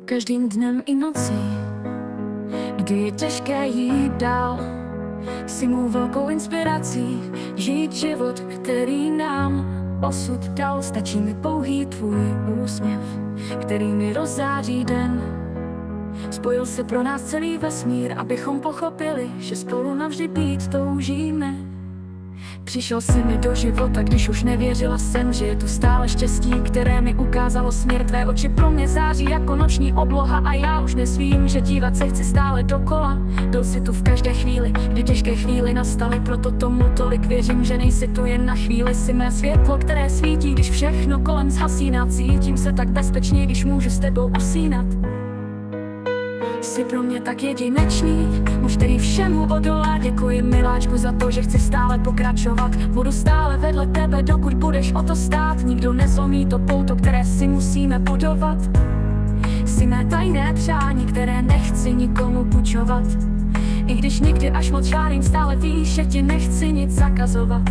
Každým dnem i nocí, kdy je těžké jít dál, jsi mou velkou inspirací, žít život, který nám osud dal. Stačí mi pouhý tvůj úsměv, který mi rozzáří den. Spojil se pro nás celý vesmír, abychom pochopili, že spolu navždy být toužíme. Přišel jsi mi do života, když už nevěřila jsem, že je tu stále štěstí, které mi ukázalo směr. Tvé oči pro mě září jako noční obloha a já už nesvím, že dívat se chci stále dokola. Byl jsi tu v každé chvíli, kdy těžké chvíli nastaly, proto tomu tolik věřím, že nejsi tu jen na chvíli. Jsi mé světlo, které svítí, když všechno kolem zhasíná. Cítím se tak bezpečně, když můžu s tebou usínat. Jsi pro mě tak jedinečný, muž, který všemu odolá. Děkuji, miláčku, za to, že chci stále pokračovat. Budu stále vedle tebe, dokud budeš o to stát. Nikdo nezlomí to pouto, které si musíme budovat. Jsi mé tajné přání, které nechci nikomu půjčovat. I když někdy až moc žádím, stále víš, že ti nechci nic zakazovat.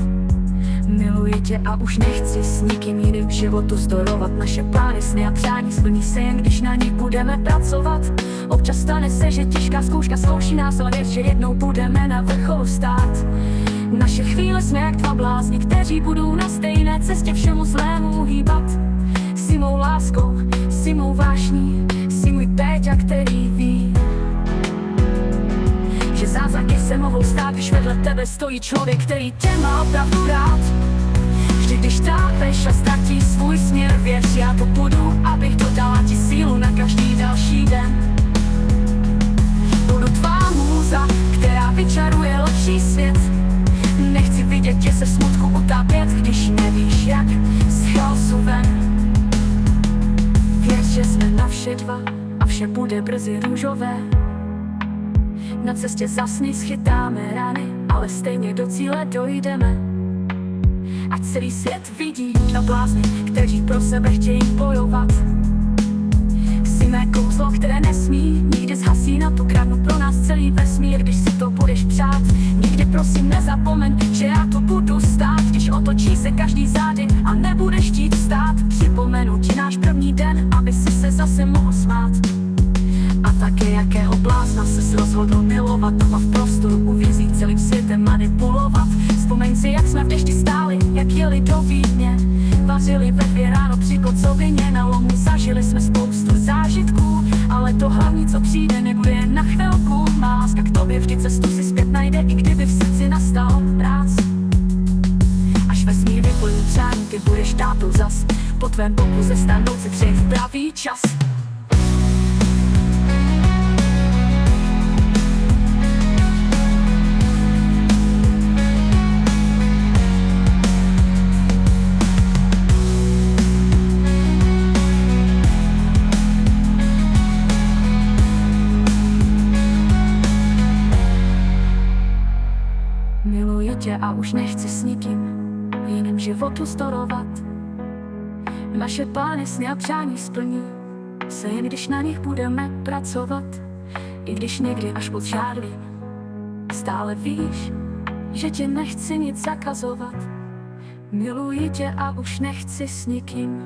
Miluji tě a už nechci s nikým jiným v životu zdorovat. Naše plány, sny a přání splní se jen, když na nich budeme pracovat. Občas stane se, že těžká zkouška zkouší nás, ale věř, že jednou budeme na vrcholu stát. Naše chvíle jsme jak dva blázni, kteří budou na stejné cestě všemu zlému hýbat. Jsi mou láskou, jsi mou vášní, jsi můj Péťa, který ví, že zázraky se mohou stát, když vedle tebe stojí člověk, který tě má opravdu rád. Vždy, když tápeš a ztratí svůj směr, věř, já to budu, abych dodala ti sílu na každý další den. Budu tvá můza, která vyčaruje lepší svět. Nechci vidět tě se smutku utápět, když nevíš jak z chaosu ven. Věř, že jsme na vše dva a vše bude brzy růžové. Na cestě za sny schytáme rány, ale stejně do cíle dojdeme. Ať celý svět vidí na blázny, kteří pro sebe chtějí bojovat. Jsi mé kouzlo, které nesmí nikdy zhasínat. Ukradnu pro nás celý vesmír, když si to budeš přát. Nikdy prosím nezapomeň, že já tu budu stát, když otočí se každý zády a nebudeš chtít vstát. Připomenu ti náš první den, aby si se zase mohl smát. A také jakého blázna ses rozhodl milovat a v prostoru uvízí celým světem manipulovat. Vzpomeň si, jak jsme v dešti stáli, jak jeli do Vídně. Vařili ve 2 ráno při kocovině na lomu. Zažili jsme spoustu zážitků, ale to hlavní, co přijde, nebude jen na chvilku. Má láska k tobě vždy cestu si zpět najde, i kdyby v srdci nastal mráz. Až vesmír vyplní přání, ty budeš tátou zas. Po tvém boku ze stanout si přeji v pravý čas. Miluji tě a už nechci s nikým jiným životu zdorovat. Naše plány, sny a přání splní se jen, když na nich budeme pracovat. I když někdy až moc žádlím, stále víš, že tě nechci nic zakazovat. Miluji tě a už nechci s nikým